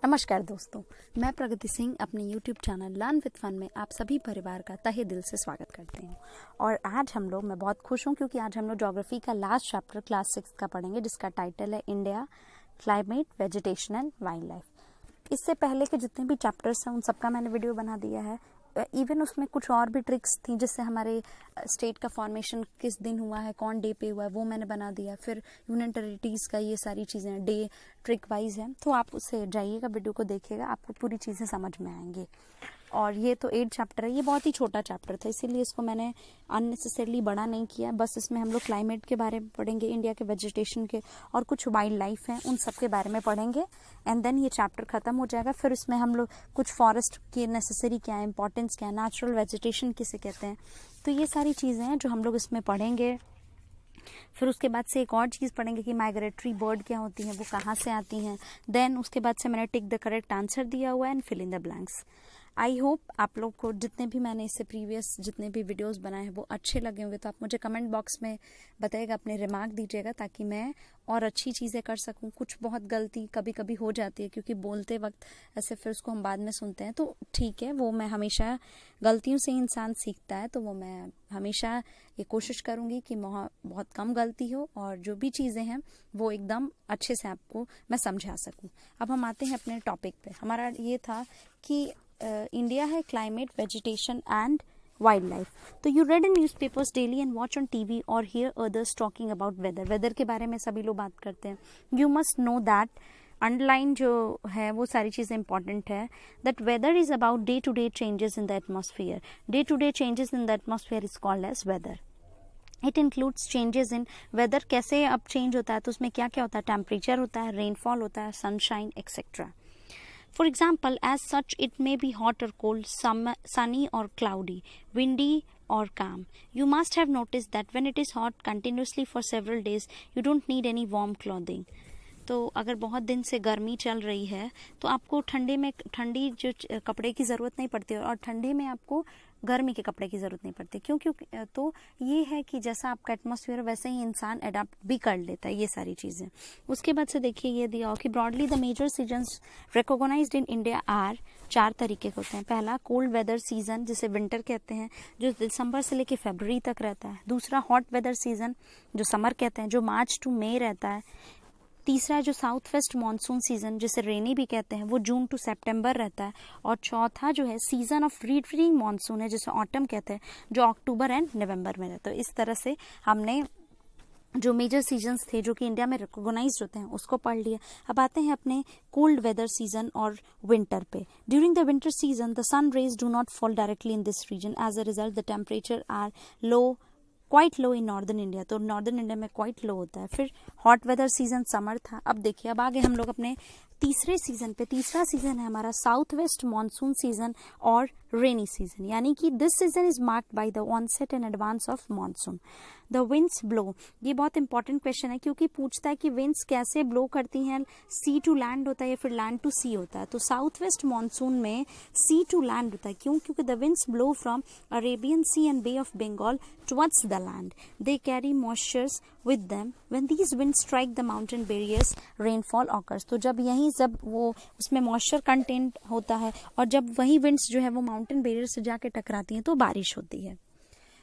नमस्कार दोस्तों, मैं प्रगति सिंह अपने YouTube channel learn with fun में आप सभी परिवार का तहे दिल से स्वागत करती हूँ। और आज मैं बहुत खुश हूँ क्योंकि आज हम लोग ज्योग्राफी का लास्ट चैप्टर क्लास 6 का पढ़ेंगे, जिसका टाइटल है India, climate, vegetation and wild life. इससे पहले के जितने भी चैप्टर्स हैं उन सबका मैंने वीडियो बना दिया है। इवन उसमें कुछ और भी ट्रिक्स थी, जिससे हमारे स्टेट का फॉर्मेशन किस दिन हुआ है, कौन डे पे हुआ है, वो मैंने बना दिया। फिर यूनियन टेरिटरीज का ये सारी चीज़ें डे ट्रिक वाइज है, तो आप उससे जाइएगा, वीडियो को देखिएगा, आपको पूरी चीज़ें समझ में आएंगी। और ये तो 8 चैप्टर है, ये बहुत ही छोटा चैप्टर था, इसीलिए इसको मैंने अननेसेसरली बड़ा नहीं किया। बस इसमें हम लोग क्लाइमेट के बारे में पढ़ेंगे, इंडिया के वेजिटेशन के, और कुछ वाइल्ड लाइफ हैं उन सब के बारे में पढ़ेंगे। एंड देन ये चैप्टर खत्म हो जाएगा। फिर इसमें हम लोग कुछ फॉरेस्ट की नेसेसरी क्या है, इंपॉर्टेंस क्या है, नेचुरल वेजिटेशन किसे कहते हैं, तो ये सारी चीज़ें हैं जो हम लोग इसमें पढ़ेंगे। फिर उसके बाद से एक और चीज़ पढ़ेंगे कि माइग्रेटरी बर्ड क्या होती हैं, वो कहाँ से आती हैं। देन उसके बाद से मैंने टिक द करेक्ट आंसर दिया हुआ है and fill in the blanks. I hope आप लोग को जितने भी मैंने इससे प्रीवियस जितने भी वीडियोस बनाए हैं वो अच्छे लगे होंगे। तो आप मुझे कमेंट बॉक्स में बताइएगा, अपने रिमार्क दीजिएगा, ताकि मैं और अच्छी चीज़ें कर सकूं। कुछ बहुत गलती कभी कभी हो जाती है, क्योंकि बोलते वक्त ऐसे फिर उसको हम बाद में सुनते हैं, तो ठीक है, वो मैं हमेशा गलतियों से इंसान सीखता है, तो वो मैं हमेशा ये कोशिश करूँगी कि बहुत कम गलती हो और जो भी चीज़ें हैं वो एकदम अच्छे से आपको मैं समझा सकूँ। अब हम आते हैं अपने टॉपिक पे। हमारा ये था कि इंडिया है, climate, vegetation and wildlife. तो you read in newspapers daily and watch on TV और hear others talking about weather. Weather के बारे में सभी लोग बात करते हैं। You must know that, underline जो है वो सारी चीज़ें इंपॉर्टेंट है, that weather is about day to day changes in the atmosphere. Day to day changes in the atmosphere is called as weather. It includes changes in weather. कैसे अब change होता है, तो उसमें क्या क्या होता है, टेम्परेचर होता है, रेनफॉल होता है, sunshine etcetera. For example, as such, it may be hot or cold, sunny or cloudy, windy or calm. You must have noticed that when it is hot continuously for several days, you don't need any warm clothing. तो अगर बहुत दिन से गर्मी चल रही है तो आपको ठंडी जो कपड़े की ज़रूरत नहीं पड़ती, और ठंडे में आपको गर्मी के कपड़े की ज़रूरत नहीं पड़ती। क्यों? तो ये है कि जैसा आपका एटमॉस्फेयर वैसे ही इंसान अडाप्ट भी कर लेता है ये सारी चीज़ें। उसके बाद से देखिए ये दिया हो कि broadly the major seasons recognised in India are, 4 तरीके के होते हैं। पहला कोल्ड वेदर सीजन, जिसे विंटर कहते हैं, जो दिसंबर से लेकर फरवरी तक रहता है। दूसरा हॉट वेदर सीजन, जो समर कहते हैं, जो मार्च टू मई रहता है। तीसरा जो साउथ वेस्ट मानसून सीजन, जिसे रेनी भी कहते हैं, वो जून टू सितंबर रहता है। और चौथा जो है सीजन ऑफ रिट्रीटिंग मानसून है, जिसे ऑटम कहते हैं, जो अक्टूबर एंड नवंबर में रहता है। तो इस तरह से हमने जो मेजर सीजन्स थे जो कि इंडिया में रिकॉग्नाइज्ड होते हैं उसको पढ़ लिया। अब आते हैं अपने कोल्ड वेदर सीजन और विंटर पे। During the winter season the sun rays do not fall directly in this region, as a result the temperature are low, quite low in northern India. तो नॉर्दर्न इंडिया में quite low होता है। फिर hot weather season summer था। अब देखिए, अब आगे हम लोग अपने तीसरे सीजन पे। तीसरा सीजन है हमारा साउथ वेस्ट मानसून सीजन और रेनी सीजन, यानी कि this season is marked by the onset in advance of monsoon. The winds blow, ये बहुत इंपॉर्टेंट क्वेश्चन है, क्योंकि पूछता है कि विंड्स कैसे ब्लो करती हैं, सी टू लैंड होता है या फिर लैंड टू सी होता है। तो साउथ वेस्ट मानसून में सी टू लैंड होता है। क्यों? क्योंकि the winds blow from Arabian sea and bay of Bengal towards the land. They carry moistures with them. When these winds strike the mountain barriers, rainfall occurs. तो जब वो उसमें moisture content होता है और जब वही विंड्स जो है वो माउंटेन बैरियर से जाके टकराती हैं तो बारिश होती है।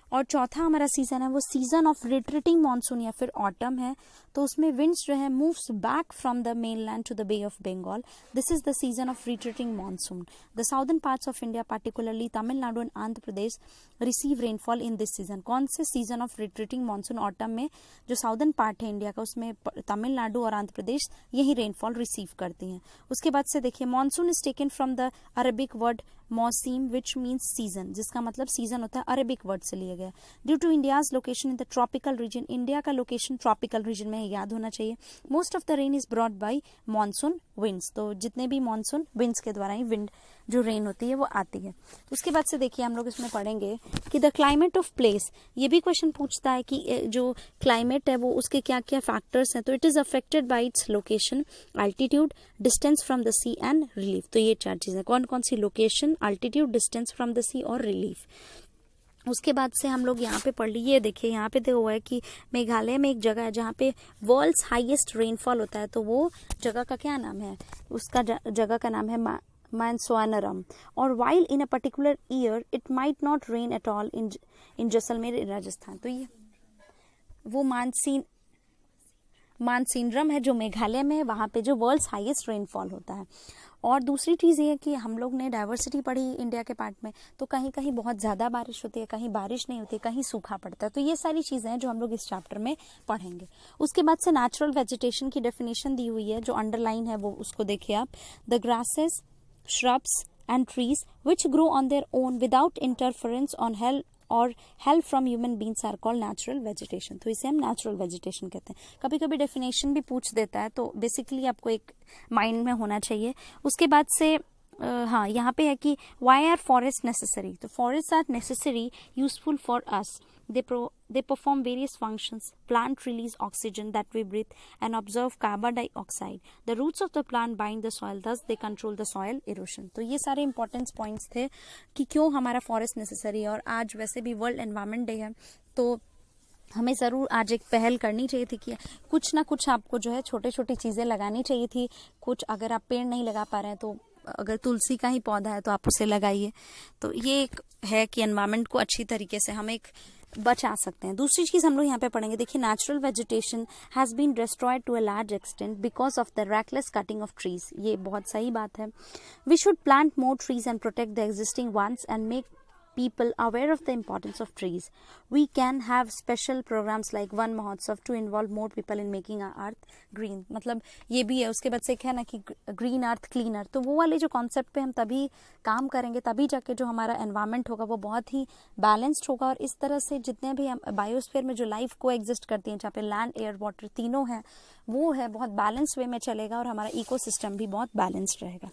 और चौथा हमारा सीजन है वो सीजन ऑफ रिट्रीटिंग मानसून या फिर ऑटम है। तो उसमें विंड्स जो है moves back from the mainland to the bay of Bengal. This is the season of retreating monsoon. The southern parts of India particularly Tamil Nadu and Andhra Pradesh receive rainfall in this season. कौन से season of retreating monsoon autumn में जो southern part है India का, उसमें तमिलनाडु और आंध्र प्रदेश यही rainfall receive करती हैं। उसके बाद से देखिए, monsoon is taken from the Arabic word मौसीम विच मीन्स सीजन, जिसका मतलब सीजन होता है, अरेबिक वर्ड से लिया गया। Due to India's location in the tropical region, India का लोकेशन ट्रॉपिकल रीजन में याद होना चाहिए। Most of the rain is brought by monsoon winds. तो जितने भी मानसून विंड्स के द्वारा ही विंड जो रेन होती है वो आती है। उसके बाद से देखिए हम लोग इसमें पढ़ेंगे कि द क्लाइमेट ऑफ प्लेस। ये भी क्वेश्चन पूछता है कि जो क्लाइमेट है वो उसके क्या क्या फैक्टर्स हैं। तो it is affected by its location, altitude, distance from the sea and relief. तो ये 4 चीजें, कौन कौन सी, location, altitude, distance from the sea और रिलीफ। उसके बाद से हम लोग यहाँ पे पढ़ ली, ये देखिए यहाँ पे देखो हुआ है कि मेघालय में एक जगह है जहाँ पे वर्ल्ड्स हाईएस्ट रेनफॉल होता है। तो वो जगह का क्या नाम है, उसका जगह का नाम है मानसवानरम। और while in a particular year it might not rain at all in Jaisalmer in Rajasthan. तो ये वो मानसीनरम है जो मेघालय में है, वहाँ पे जो वर्ल्ड्स हाईएस्ट रेनफॉल होता है। और दूसरी चीज़ ये है कि हम लोग ने डाइवर्सिटी पढ़ी इंडिया के पार्ट में, तो कहीं कहीं बहुत ज़्यादा बारिश होती है, कहीं बारिश नहीं होती, कहीं सूखा पड़ता है। तो ये सारी चीज़ें हैं जो हम लोग इस चैप्टर में पढ़ेंगे। उसके बाद से नेचुरल वेजिटेशन की डेफिनेशन दी हुई है, जो अंडरलाइन है वो उसको देखिए आप। The grasses, shrubs and trees which grow on their own without interference on help from human beings are called natural vegetation। तो इसे हम natural vegetation कहते हैं। कभी कभी डेफिनेशन भी पूछ देता है, तो बेसिकली आपको एक माइंड में होना चाहिए। उसके बाद से हाँ, यहाँ पे है कि why are forests necessary। तो forests are necessary useful for us। They perform various functions. Plant release oxygen that we breathe and absorb carbon dioxide. The roots of the plant bind the soil, thus they control the soil erosion। तो ये सारे important points थे कि क्यों हमारा forest necessary है। और आज वैसे भी वर्ल्ड एनवायरनमेंट डे है, तो हमें ज़रूर आज एक पहल करनी चाहिए थी कि कुछ ना कुछ आपको जो है छोटी छोटी चीज़ें लगानी चाहिए थी। कुछ अगर आप पेड़ नहीं लगा पा रहे हैं, तो अगर तुलसी का ही पौधा है तो आप उसे लगाइए। तो ये एक है कि एनवायरनमेंट को अच्छी तरीके से हम एक बचा सकते हैं। दूसरी चीज हम लोग यहाँ पे पढ़ेंगे, देखिए natural vegetation has been destroyed to a large extent because of the reckless cutting of trees. ये बहुत सही बात है। We should plant more trees and protect the existing ones and make people aware of the importance of trees. We can have special programs like Van Mahotsav to involve more people in making our earth green। मतलब ये भी है। उसके बाद से क्या है ना कि ग्रीन अर्थ क्लीन अर्थ, तो वो वाले जो कॉन्सेप्ट पे हम तभी काम करेंगे, तभी जाके जो हमारा एनवायरनमेंट होगा वो बहुत ही बैलेंस्ड होगा। और इस तरह से जितने भी हम बायोस्फीयर में जो लाइफ को एग्जिस्ट करती है, जहाँ पे लैंड एयर वाटर तीनों है, वो है बहुत बैलेंस वे में चलेगा और हमारा इकोसिस्टम भी बहुत बैलेंस्ड रहेगा।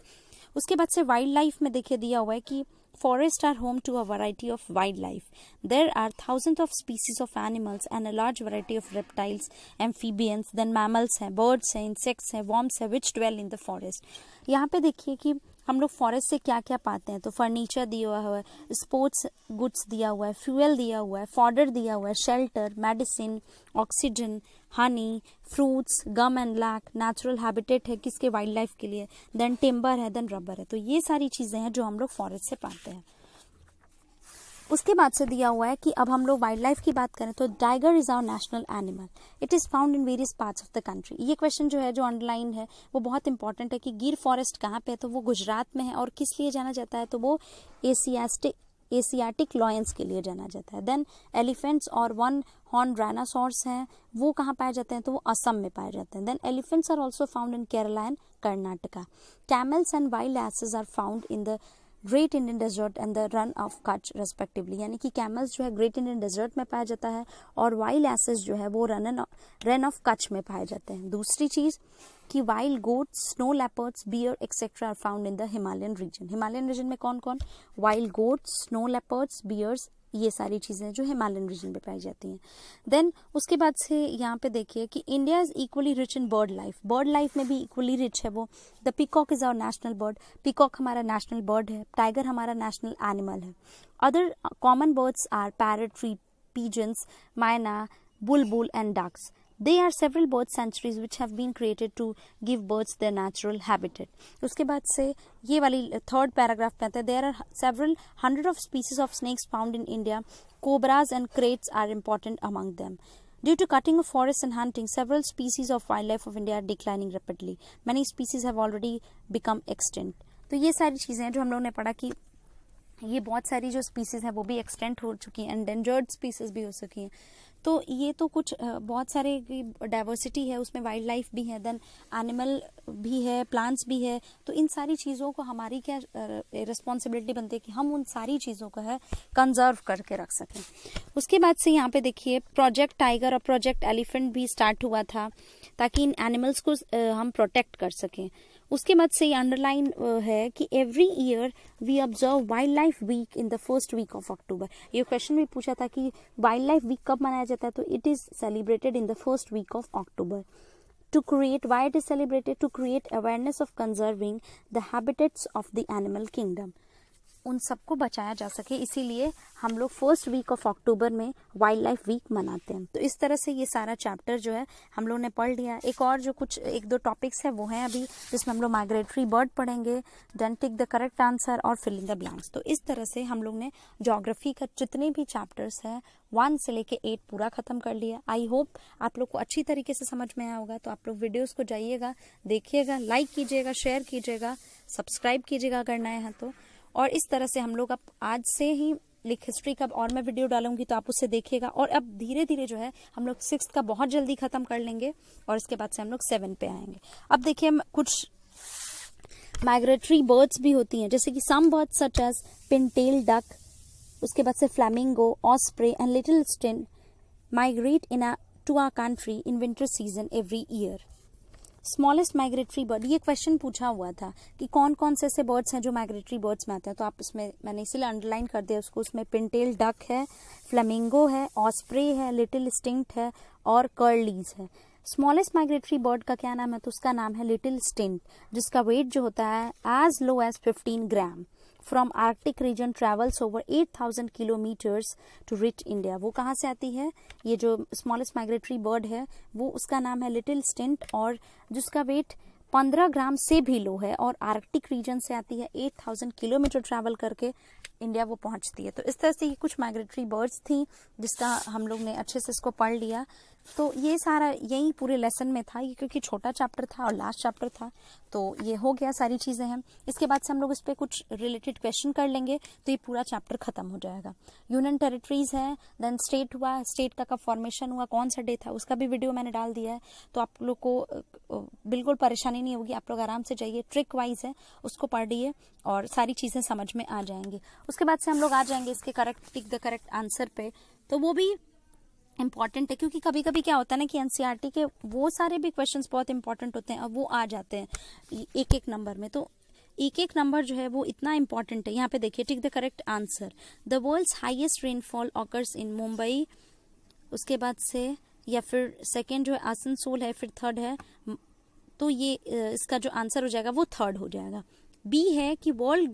उसके बाद से वाइल्ड लाइफ में देखिए दिया हुआ है कि forests are home to a variety of wildlife. There are thousands of species of animals and a large variety of reptiles, amphibians, then mammals हैं, birds हैं, insects हैं, worms हैं, which dwell in the forest। यहाँ पे देखिए कि हम लोग फॉरेस्ट से क्या क्या पाते हैं। तो फर्नीचर दिया हुआ है, स्पोर्ट्स गुड्स दिया हुआ है, फ्यूल दिया हुआ है, फॉडर दिया हुआ है, shelter, medicine, oxygen, honey, fruits, gum and lac, natural habitat है किसके, वाइल्ड लाइफ के लिए, देन टिम्बर है, देन रबर है। तो ये सारी चीजें हैं जो हम लोग फॉरेस्ट से पाते हैं। उसके बाद से दिया हुआ है कि अब हम लोग वाइल्ड लाइफ की बात करें तो tiger is our national animal. It is found in various parts of the country. ये क्वेश्चन जो है, जो अंडरलाइन है, वो बहुत इंपॉर्टेंट है कि गिर फॉरेस्ट कहाँ पे है। तो वो गुजरात में है। और किस लिए जाना जाता है, तो वो एशियाटिक लॉयंस के लिए जाना जाता है। देन एलिफेंट्स और वन हॉर्न डायनासोर्स हैं, वो कहाँ पाए जाते हैं, तो वो असम में पाए जाते हैं। Then elephants are also found in Kerala and Karnataka. Camels and wild asses are found in the great Indian desert and the run of Kutch respectively. यानी कि कैमल्स जो है ग्रेट इंडियन डेजर्ट में पाया जाता है और वाइल्ड एसेस जो है वो रन ऑफ कच्छ में पाए जाते हैं। दूसरी चीज कि wild goats, snow leopards, bear etcetera are found in the Himalayan region. Himalayan region में कौन कौन, wild goats, snow leopards, bears, ये सारी चीजें जो हिमालयन रीजन पे पाई जाती हैं। देन उसके बाद से यहाँ पे देखिए कि India is equally rich in bird life. Bird life में भी इक्वली रिच है वो। The peacock is our national bird. Peacock हमारा नेशनल बर्ड है। टाइगर हमारा नेशनल एनिमल है। Other common birds are parrot, pigeons, myna, bulbul and ducks. There are several bird sanctuaries which have been created to give birds their natural habitat. उसके बाद से ये वाली third paragraph पे आता है, there are several hundred of species of snakes found in India. Cobras and kraits are important among them. Due to cutting of forests and hunting, several species of wildlife of India are declining rapidly. Many species have already become extinct. तो ये सारी चीज़ें हैं जो हम लोगों ने पढ़ा कि ये बहुत सारी जो स्पीसीज हैं वो भी एक्सटेंट हो चुकी हैं, एंडेंजर्ड स्पीसीज भी हो चुकी हैं। तो ये तो कुछ बहुत सारे डाइवर्सिटी है, उसमें वाइल्ड लाइफ भी है, देन एनिमल भी है, प्लांट्स भी है। तो इन सारी चीज़ों को हमारी क्या रिस्पॉन्सिबिलिटी बनती है कि हम उन सारी चीज़ों को है कंजर्व करके रख सकें। उसके बाद से यहाँ पे देखिए प्रोजेक्ट टाइगर और प्रोजेक्ट एलिफेंट भी स्टार्ट हुआ था ताकि इन एनिमल्स को हम प्रोटेक्ट कर सकें। उसके बाद से ये अंडरलाइन है कि every year we observe wild life week in the first week of October. ये क्वेश्चन भी पूछा था कि वाइल्ड लाइफ वीक कब मनाया जाता है, तो it is celebrated in the first week of October. To create, why it is celebrated? To create awareness of conserving the habitats of the animal kingdom. उन सबको बचाया जा सके, इसीलिए हम लोग फर्स्ट वीक ऑफ अक्टूबर में वाइल्ड लाइफ वीक मनाते हैं। तो इस तरह से ये सारा चैप्टर जो है हम लोग ने पढ़ लिया। एक और जो कुछ 1-2 टॉपिक्स है वो हैं अभी, जिसमें हम लोग माइग्रेटरी बर्ड पढ़ेंगे, then tick the correct answer और फिल इन द ब्लैंक्स। तो इस तरह से हम लोग ने ज्योग्राफी का जितने भी चैप्टर्स हैं 1 से लेके 8 पूरा खत्म कर लिया। आई होप आप लोग को अच्छी तरीके से समझ में आया होगा। तो आप लोग वीडियोस को जाइएगा, देखिएगा, लाइक कीजिएगा, शेयर कीजिएगा, सब्सक्राइब कीजिएगा अगर नए हैं तो। और इस तरह से हम लोग अब आज से ही लिख हिस्ट्री का और मैं वीडियो डालूंगी तो आप उससे देखिएगा। और अब धीरे धीरे जो है हम लोग 6th का बहुत जल्दी खत्म कर लेंगे और इसके बाद से हम लोग 7 पे आएंगे। अब देखिए कुछ माइग्रेटरी बर्ड्स भी होती हैं, जैसे कि some birds such as pintail duck, उसके बाद से flamingo, osprey and little stint migrate to our country in winter season every year. Smallest migratory bird, ये क्वेश्चन पूछा हुआ था कि कौन कौन से ऐसे बर्ड्स हैं जो माइग्रेटरी बर्ड्स में आते हैं। तो आप उसमें मैंने इसीलिए अंडरलाइन कर दिया उसको। उसमें पिनटेल डक है, फ्लेमिंगो है, ऑस्प्रे है, लिटिल स्टिंट है और कर्लीज है। स्मॉलेस्ट माइग्रेटरी बर्ड का क्या नाम है? तो उसका नाम है लिटिल स्टिंट, जिसका वेट जो होता है as low as 15 gram. From Arctic region travels over 8000 kilometres to reach India. वो कहाँ से आती है? ये जो स्मॉलेस्ट माइग्रेटरी बर्ड है वो उसका नाम है लिटिल स्टिंट और जिसका वेट 15 ग्राम से भी लो है और आर्कटिक रीजन से आती है। 8000 किलोमीटर ट्रैवल करके इंडिया वो पहुंचती है। तो इस तरह से ये कुछ माइग्रेटरी बर्ड्स थी जिसका हम लोग ने अच्छे से इसको पढ़ लिया। तो ये सारा यही पूरे लेसन में था, ये क्योंकि छोटा चैप्टर था और लास्ट चैप्टर था तो ये हो गया, सारी चीजें हैं। इसके बाद से हम लोग इस पे कुछ रिलेटेड क्वेश्चन कर लेंगे तो ये पूरा चैप्टर खत्म हो जाएगा। यूनियन टेरिटरीज है, देन स्टेट हुआ, स्टेट का कब फॉर्मेशन हुआ, कौन सा डे था, उसका भी वीडियो मैंने डाल दिया है। तो आप लोग को बिल्कुल परेशानी नहीं होगी, आप लोग आराम से जाइए, ट्रिक वाइज है उसको पढ़िए और सारी चीजें समझ में आ जाएंगी। उसके बाद से हम लोग आ जाएंगे इसके correct tick the correct answer पे। तो वो भी इंपॉर्टेंट है क्योंकि कभी कभी क्या होता है ना कि एनसीईआरटी के वो सारे भी क्वेश्चंस बहुत इंपॉर्टेंट होते हैं और वो आ जाते हैं एक एक नंबर में। तो एक एक नंबर जो है वो इतना इंपॉर्टेंट है। यहाँ पे देखिए tick the correct answer. The world's highest rainfall occurs in Mumbai, उसके बाद से या फिर सेकेंड जो है आसनसोल है, फिर थर्ड है, तो ये इसका जो आंसर हो जाएगा वो थर्ड हो जाएगा। बी है कि world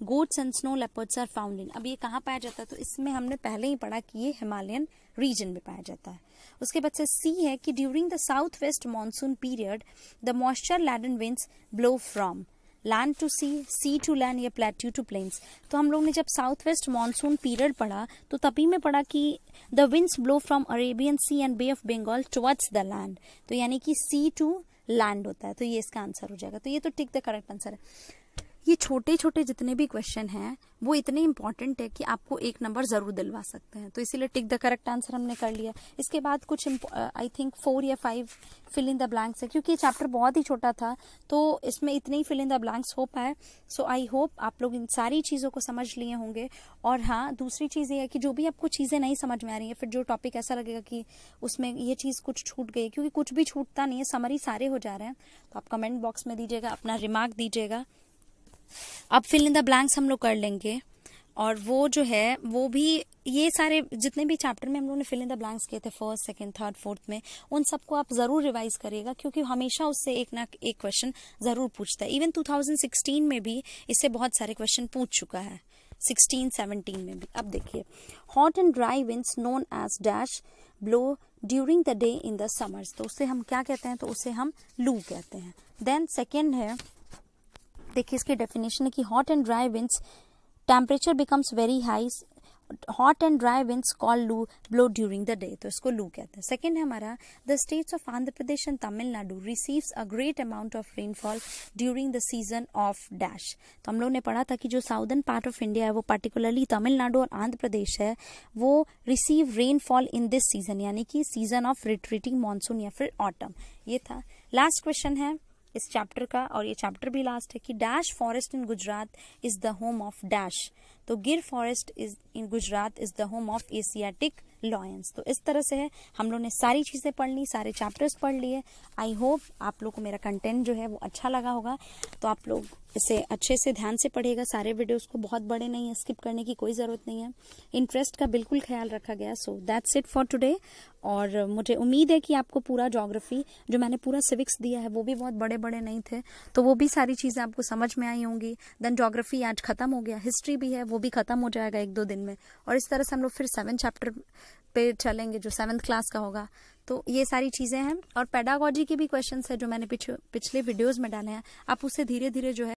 goats and snow leopards are found in. अब ये कहाँ पाया जाता है? तो इसमें हमने पहले ही पढ़ा कि ये हिमालयन रीजन में पाया जाता है। उसके बाद से सी है कि during the south west monsoon period the moisture laden winds blow from land to sea to land या प्लेट्यू टू प्लेन्स। तो हम लोग ने जब साउथ वेस्ट मानसून पीरियड पढ़ा तो तभी में पढ़ा कि the winds blow from Arabian sea and bay of Bengal towards the land, तो यानी कि सी टू लैंड होता है। तो ये इसका आंसर हो जाएगा। तो ये तो टिक द करेक्ट आंसर है। ये छोटे छोटे जितने भी क्वेश्चन हैं वो इतने इंपॉर्टेंट है कि आपको 1 नंबर जरूर दिलवा सकते हैं। तो इसीलिए टिक द करेक्ट आंसर हमने कर लिया। इसके बाद कुछ आई थिंक 4 या 5 फिल इन द ब्लैंक्स है क्योंकि ये चैप्टर बहुत ही छोटा था तो इसमें इतने ही फिल इन द ब्लैंक्स हो पाए। सो आई होप आप लोग इन सारी चीज़ों को समझ लिए होंगे। और हाँ, दूसरी चीज़ ये है कि जो भी आपको चीज़ें नहीं समझ में आ रही है, फिर जो टॉपिक ऐसा लगेगा कि उसमें ये चीज़ कुछ छूट गई, क्योंकि कुछ भी छूटता नहीं है, समरी सारे हो जा रहे हैं, तो आप कमेंट बॉक्स में दीजिएगा, अपना रिमार्क दीजिएगा। अब फिल इन द ब्लैंक्स हम लोग कर लेंगे और वो जो है वो भी ये सारे जितने भी चैप्टर में हम लोगों ने फिल इन द ब्लैंक्स किए थे फर्स्ट, सेकंड, थर्ड, फोर्थ में, उन सबको आप जरूर रिवाइज करिएगा क्योंकि हमेशा उससे एक ना एक क्वेश्चन जरूर पूछता है। इवन 2016 में भी इससे बहुत सारे क्वेश्चन पूछ चुका है, 16-17 में भी। अब देखिए, hot and dry winds known as dash blow during the day in the summers. तो उससे हम क्या कहते हैं? तो उसे हम लू कहते हैं। देन सेकेंड है, देखिए इसकी डेफिनेशन है कि hot and dry winds temperature becomes very high, hot and dry winds call लू ब्लो ड्यूरिंग द डे, तो इसको लू कहते हैं। सेकेंड है हमारा, the states of Andhra Pradesh and Tamil Nadu receives a great amount of rainfall during the season of dash. तो हम लोग ने पढ़ा था कि जो साउदर्न पार्ट ऑफ इंडिया है वो पर्टिकुलरली तमिलनाडु और आंध्र प्रदेश है, वो receive rainfall in this season, यानी कि सीजन ऑफ रिट्रीटिंग मानसून या फिर ऑटम। ये था। लास्ट क्वेश्चन है इस चैप्टर का और ये चैप्टर भी लास्ट है कि dash forest in Gujarat is the home of dash. तो गिर forest is in Gujarat is the home of Asiatic lions. तो इस तरह से है, हम लोग ने सारी चीज़ें पढ़ ली, सारे चैप्टर्स पढ़ लिए। आई होप आप लोग को मेरा कंटेंट जो है वो अच्छा लगा होगा। तो आप लोग इसे अच्छे से ध्यान से पढ़िएगा सारे वीडियोस को, बहुत बड़े नहीं है, स्किप करने की कोई ज़रूरत नहीं है। इंटरेस्ट का बिल्कुल ख्याल रखा गया। So that's it for today. और मुझे उम्मीद है कि आपको पूरा ज्योग्राफी जो मैंने पूरा सिविक्स दिया है वो भी बहुत बड़े बड़े नहीं थे, तो वो भी सारी चीज़ें आपको समझ में आई होंगी। देन ज्योग्राफी आज खत्म हो गया, हिस्ट्री भी है वो भी खत्म हो जाएगा 1-2 दिन में। और इस तरह से हम लोग फिर 7 चैप्टर पे चलेंगे जो 7th क्लास का होगा। तो ये सारी चीज़ें हैं। और पेडागोजी के भी क्वेश्चंस है जो मैंने पिछले वीडियोस में डाले हैं, आप उससे धीरे धीरे जो है